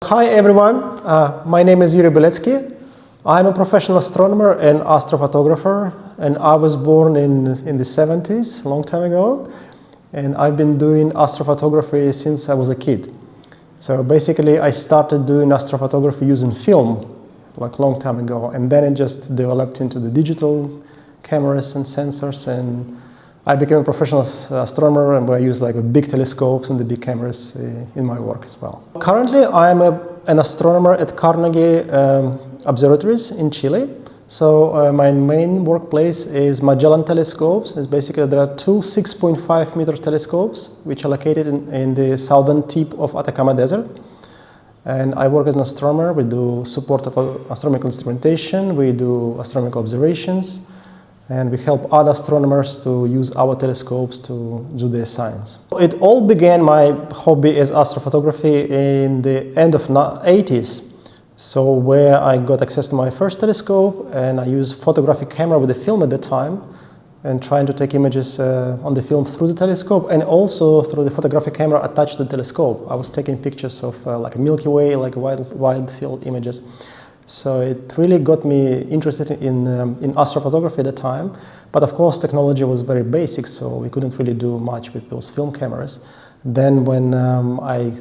Hi everyone, my name is Yuri Beletsky. I'm a professional astronomer and astrophotographer, and I was born in the 70s, a long time ago, and I've been doing astrophotography since I was a kid. So basically I started doing astrophotography using film like a long time ago, and then it just developed into the digital cameras and sensors, and I became a professional astronomer, and I use like big telescopes and the big cameras in my work as well. Currently, I'm an astronomer at Carnegie observatories in Chile. So my main workplace is Magellan telescopes. It's basically there are two 6.5 meter telescopes which are located in the southern tip of Atacama Desert. And I work as an astronomer. We do support of astronomical instrumentation, we do astronomical observations, and we help other astronomers to use our telescopes to do their science. It all began, my hobby as astrophotography, in the end of 80s. So where I got access to my first telescope, and I used photographic camera with a film at the time, and trying to take images on the film through the telescope, and also through the photographic camera attached to the telescope. I was taking pictures of like a Milky Way, like wild field images. So it really got me interested in astrophotography at the time. But of course, technology was very basic, so we couldn't really do much with those film cameras. Then when I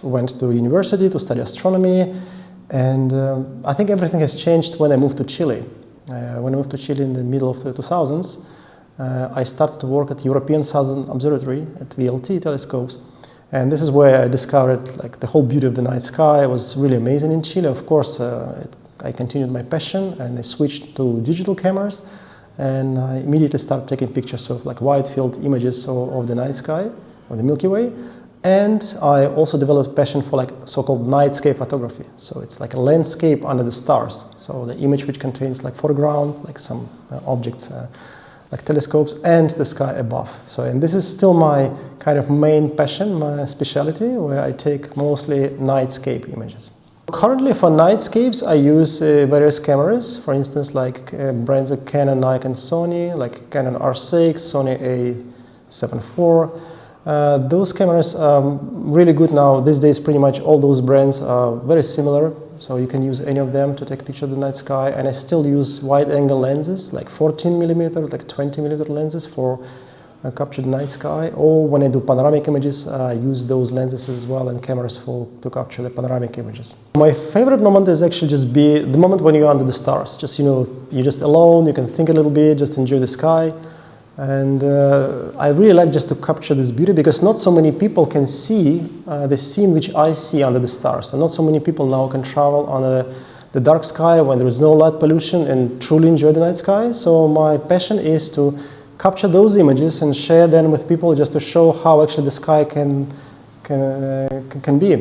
went to university to study astronomy, and I think everything has changed when I moved to Chile. When I moved to Chile in the middle of the 2000s, I started to work at European Southern Observatory at VLT telescopes. And this is where I discovered like the whole beauty of the night sky. It was really amazing in Chile. Of course, I continued my passion, and I switched to digital cameras, and I immediately started taking pictures of like wide field images of the night sky, of the Milky Way. And I also developed a passion for like so-called nightscape photography. So it's like a landscape under the stars. So the image which contains like foreground, like some objects, like telescopes, and the sky above. So, and this is still my kind of main passion, my specialty, where I take mostly nightscape images. Currently for nightscapes I use various cameras, for instance like brands like Canon, Nikon, Sony, like Canon R6, Sony A7 IV. Those cameras are really good now. These days pretty much all those brands are very similar. So you can use any of them to take a picture of the night sky, and I still use wide-angle lenses, like 14mm, like 20mm lenses for capture the night sky. Or when I do panoramic images, I use those lenses as well and cameras to capture the panoramic images. My favorite moment is actually just be the moment when you're under the stars. Just, you know, you're just alone, you can think a little bit, just enjoy the sky. And I really like just to capture this beauty, because not so many people can see the scene which I see under the stars. And not so many people now can travel on the dark sky when there is no light pollution and truly enjoy the night sky. So my passion is to capture those images and share them with people, just to show how actually the sky can be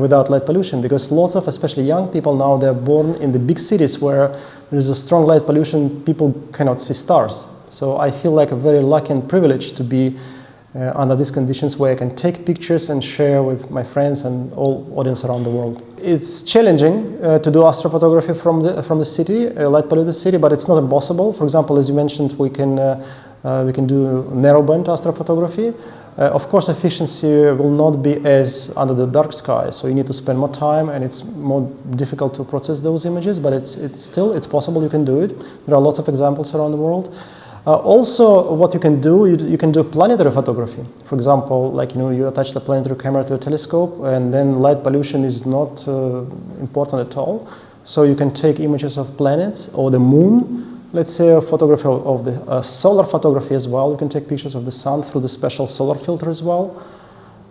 without light pollution. Because lots of, especially young people now, they're born in the big cities where there is a strong light pollution, people cannot see stars. So I feel like a very lucky and privileged to be under these conditions where I can take pictures and share with my friends and all audience around the world. It's challenging to do astrophotography from the city, a light polluted city, but it's not impossible. For example, as you mentioned, we can do narrowband astrophotography. Of course, efficiency will not be as under the dark sky, so you need to spend more time, and it's more difficult to process those images, but it's possible, you can do it. There are lots of examples around the world. Also, what you can do, you can do planetary photography. For example, like, you know, you attach the planetary camera to a telescope, and then light pollution is not important at all. So you can take images of planets or the moon. Let's say a photography of the solar photography as well. You can take pictures of the sun through the special solar filter as well.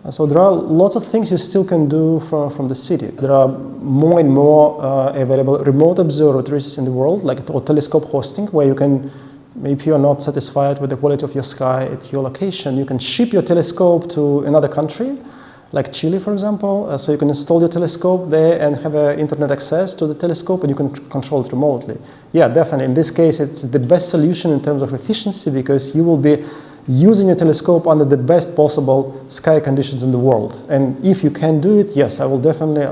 So there are lots of things you still can do from the city. There are more and more available remote observatories in the world, like or telescope hosting, where you can, if you are not satisfied with the quality of your sky at your location, you can ship your telescope to another country, like Chile, for example. So you can install your telescope there and have internet access to the telescope, and you can control it remotely. Yeah, definitely. In this case, it's the best solution in terms of efficiency, because you will be using your telescope under the best possible sky conditions in the world. And if you can do it, yes, I will definitely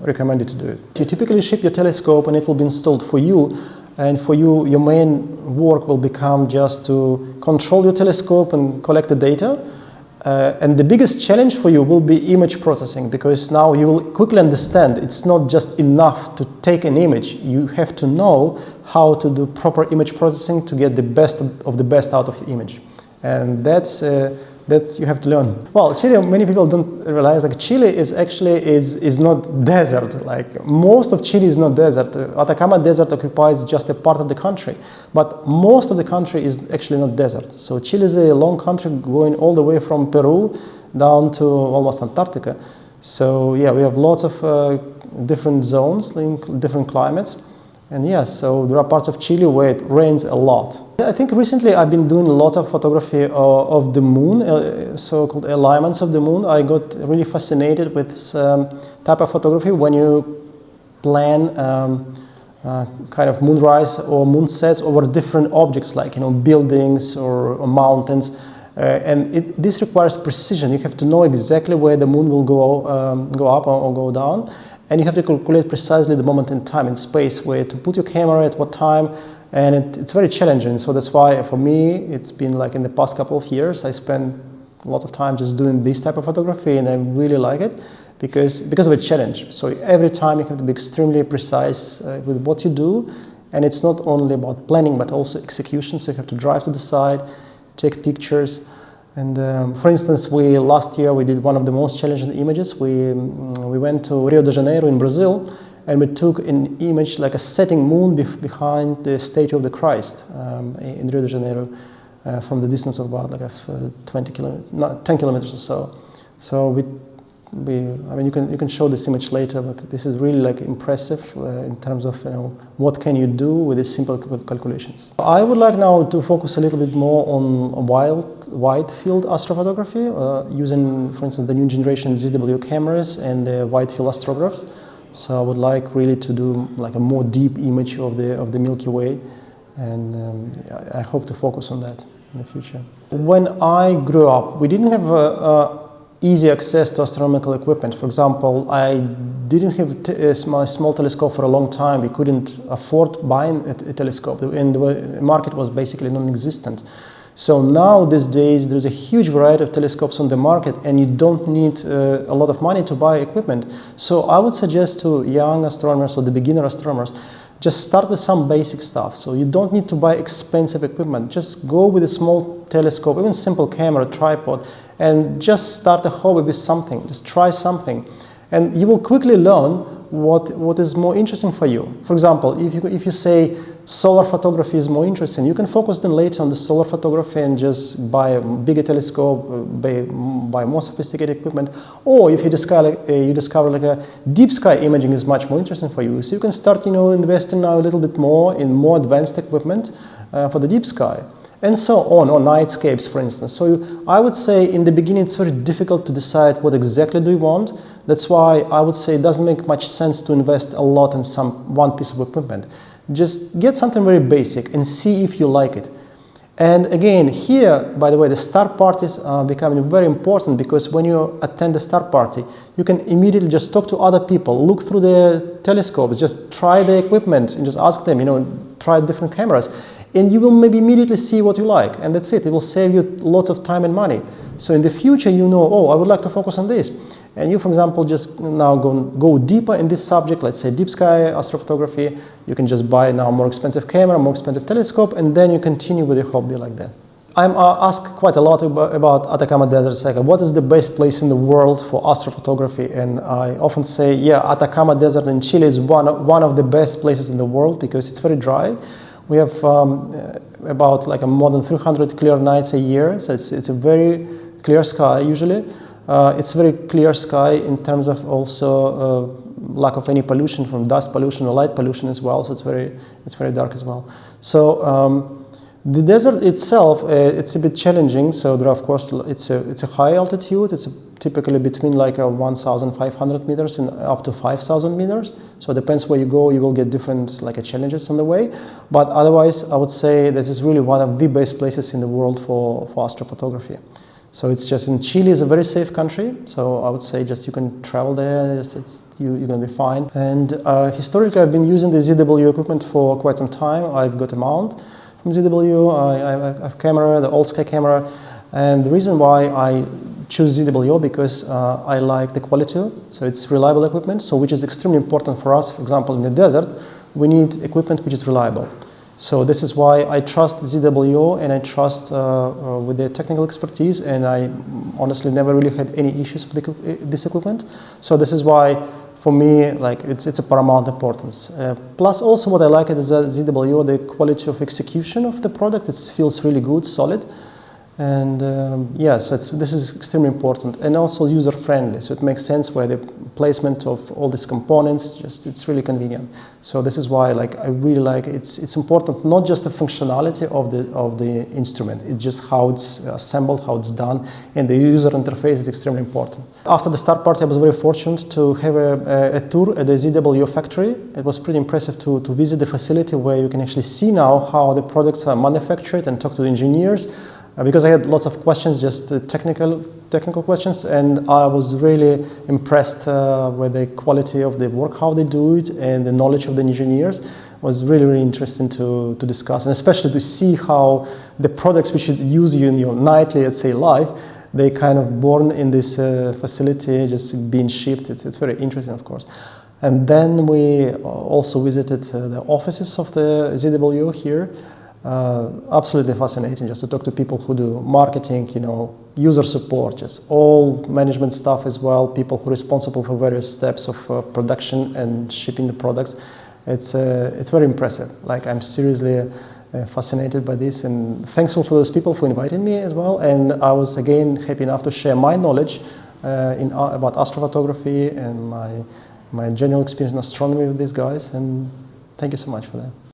recommend you to do it. You typically ship your telescope, and it will be installed for you. And for you, your main work will become just to control your telescope and collect the data. And the biggest challenge for you will be image processing, because now you will quickly understand it's not just enough to take an image. You have to know how to do proper image processing to get the best of the best out of the image. And that's you have to learn. Well, Chile, many people don't realize, like, Chile is actually is not desert. Like, most of Chile is not desert. Atacama Desert occupies just a part of the country, but most of the country is actually not desert. So Chile is a long country going all the way from Peru down to almost Antarctica. So yeah, we have lots of different zones, different climates. And yes, so there are parts of Chile where it rains a lot. I think recently I've been doing lots of photography of the moon, so-called alignments of the moon. I got really fascinated with this type of photography when you plan kind of moonrise or moonsets over different objects, like, you know, buildings or mountains. And this requires precision. You have to know exactly where the moon will go up or go down. And you have to calculate precisely the moment in time and space where to put your camera at what time, and it's very challenging. So that's why for me it's been like in the past couple of years I spent a lot of time just doing this type of photography, and I really like it because of a challenge. So every time you have to be extremely precise with what you do, and it's not only about planning but also execution. So you have to drive to the site, take pictures. And for instance, last year we did one of the most challenging images. We went to Rio de Janeiro in Brazil, and we took an image like a setting moon behind the statue of the Christ in Rio de Janeiro, from the distance of about like 10 kilometers or so. So I mean, you can show this image later, but this is really like impressive in terms of, you know, what can you do with these simple calculations. I would like now to focus a little bit more on wide field astrophotography, using, for instance, the new generation ZW cameras and the wide field astrographs. So I would like really to do like a more deep image of the Milky Way, and I hope to focus on that in the future. When I grew up, we didn't have easy access to astronomical equipment. For example, I didn't have my small telescope for a long time. We couldn't afford buying a telescope, and the market was basically non-existent. So now these days there's a huge variety of telescopes on the market, and you don't need a lot of money to buy equipment. So I would suggest to young astronomers or the beginner astronomers, just start with some basic stuff. So you don't need to buy expensive equipment. Just go with a small telescope, even simple camera, tripod, and just start a hobby with something. Just try something. And you will quickly learn what is more interesting for you. For example, if you say solar photography is more interesting, you can focus then later on the solar photography and just buy a bigger telescope, buy more sophisticated equipment. Or if you discover like a deep sky imaging is much more interesting for you, so you can start, you know, investing now a little bit more in more advanced equipment for the deep sky. And so on, or nightscapes, for instance. So I would say in the beginning it's very difficult to decide what exactly do you want. That's why I would say it doesn't make much sense to invest a lot in one piece of equipment. Just get something very basic and see if you like it. And again, here, by the way, the start parties are becoming very important, because when you attend the start party, you can immediately just talk to other people, look through the telescopes, just try the equipment and just ask them, you know, try different cameras. And you will maybe immediately see what you like, and that's it. It will save you lots of time and money. So in the future, you know, oh, I would like to focus on this. And you, for example, just now go deeper in this subject, let's say deep sky astrophotography. You can just buy now a more expensive camera, more expensive telescope, and then you continue with your hobby like that. I'm asked quite a lot about Atacama Desert. Like, what is the best place in the world for astrophotography? And I often say, yeah, Atacama Desert in Chile is one of the best places in the world, because it's very dry. We have about like more than 300 clear nights a year, so it's a very clear sky usually. It's very clear sky in terms of also lack of any pollution from dust pollution or light pollution as well. So it's very dark as well. So the desert itself, it's a bit challenging. So there are, of course, it's a high altitude. It's typically between like 1,500 meters and up to 5,000 meters. So it depends where you go. You will get different like challenges on the way. But otherwise, I would say this is really one of the best places in the world for astrophotography. So it's just, in Chile is a very safe country. So I would say just you can travel there. You're going to be fine. And historically, I've been using the ZW equipment for quite some time. I've got a mount from ZW. I have a camera, the all sky camera. And the reason why I choose ZWO because I like the quality, so it's reliable equipment, so which is extremely important for us. For example, in the desert, we need equipment which is reliable. So this is why I trust ZWO and I trust with their technical expertise, and I honestly never really had any issues with this equipment. So this is why, for me, like it's a paramount importance. Plus, also what I like is that ZWO, the quality of execution of the product, it feels really good, solid. And yeah, so this is extremely important, and also user-friendly. So it makes sense where the placement of all these components, it's really convenient. So this is why, like, I really like it's important not just the functionality of the instrument, it's just how it's assembled, how it's done, and the user interface is extremely important. After the start party, I was very fortunate to have a tour at the ZWO factory. It was pretty impressive to visit the facility where you can actually see now how the products are manufactured and talk to the engineers. Because I had lots of questions, just technical questions, and I was really impressed with the quality of the work, how they do it, and the knowledge of the engineers. It was really, really interesting to discuss, and especially to see how the products which you use in your nightly, let's say, life, they kind of born in this facility, just being shipped. It's very interesting, of course. And then we also visited the offices of the ZWO here. Absolutely fascinating just to talk to people who do marketing, user support, just all management staff as well, people who are responsible for various steps of production and shipping the products. It's very impressive. Like, I'm seriously fascinated by this, and thankful for those people who invited me as well. And I was again happy enough to share my knowledge about astrophotography and my general experience in astronomy with these guys. And thank you so much for that.